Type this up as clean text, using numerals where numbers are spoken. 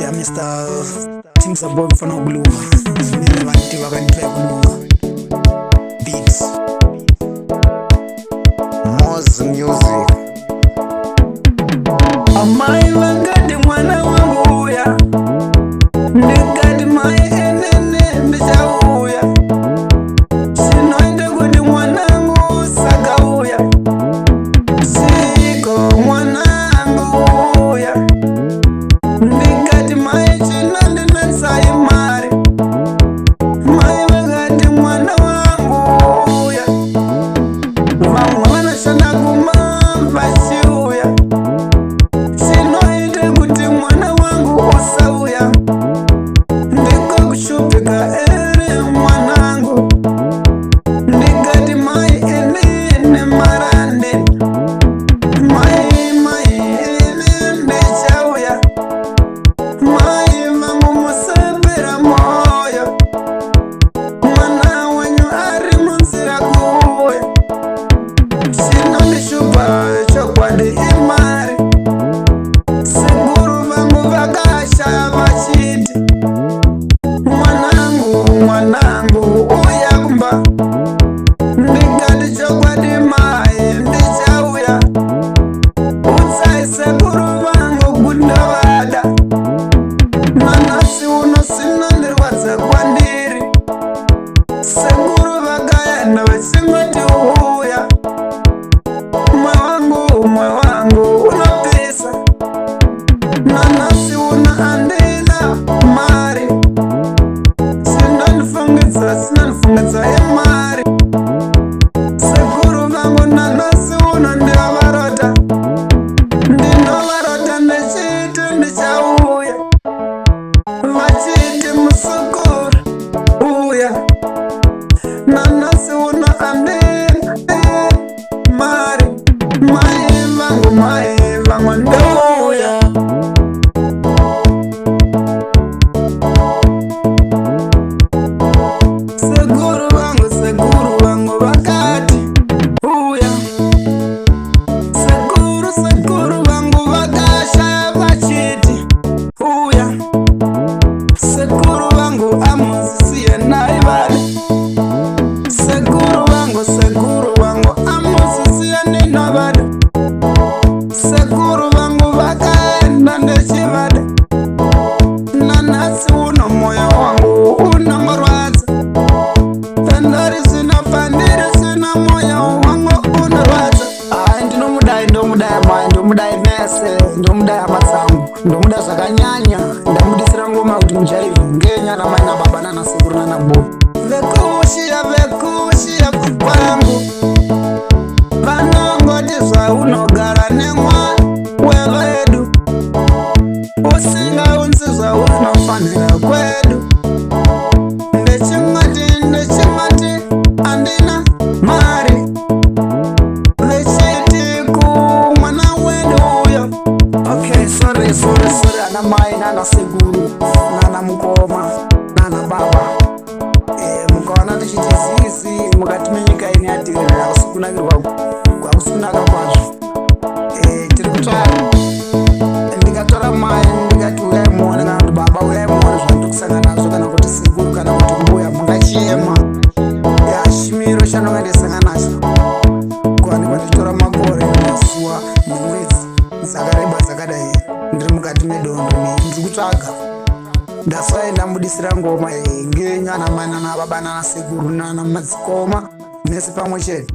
ya Mr. Team Support mfana kulunga mimi abantu bakaniphe kulunga beats Moz Music. amai wangadi mwana wangu uya ndigadi mai enene ndishauya sinoende kuti mwanangu sakauya siko mwanangu uya ndigadi mai chinande nansai mari mai wangadi mwana wangu uya vamwe vanashanda kumamba chiuya sinoite kuti mwana wangu usauya ndiko kushupika ere mwanangu ndigati mai enene marande mai ene ndichauya mai vangu musembera moyo mwana wenyu ari munzira kuuya sinondishupa chokwadi imari sekuru vangu vakashaya vachiti mwanangu uya kumba ndigati chokwadi mai ndichauya utsai sekuru vangu kundavada nanasi uno sinondirwadza kwandiri sekuru vakaenda vachingoti uya mwe wangu unopisa nanasi una andila mari sinanifungidza emari sekuru vangu nanasi uno ndivavarota ndinovarota ndechiti ndichauya vachiti musukuru uya nanasi uno andila mari mai vangu ndouya sekuru vangu vakati uya sekuru vangu vakashaya vachiti uya sekuru vangu amuzisiye nai vale sekuru vangu amuzisiye nina vale sekuru vangu vakaenda ndechivade nanasi uno moyo wangu unomorwadza pendari zina pandiri zina moyo wangu unorwadza ai ndomudai mai ndomudai mese ndomudai matsangu ndomuda zvakanyanya ndamudisira ngoma kuti mujaivhe ngenyana mai nababa nanasekuru nanabo vekuushiya kwangu vanongoti zvaunogara nemwana wevedu usingaunzi zvaunofanira kwedu ndechimati andina mari vechiti kumwana wedu uyo okay sorry ana mai nanasekuru nana mukoma nana baba mukaona tichiti zizi mukati menyika ine yatirira akusikunakirwa kwakusikunaka kwazvo tiri kutsvara ndikatora mai ndikati uyai muone kana kuti baba uyai muone zvandikusangana nazvo kana kuti sekuru kana kuti mbuya mungachiema shimiro chanonga ndisangana nacho kuwanikwa ndichitora makore mazuva nemwedzi dzakareba dzakadai ndiri mukati medondo ndiri kutsvaga ndasai ndamudisira ngoma ngenyana mai nana baba nana sekuru nana madzikoma nese pamwe chete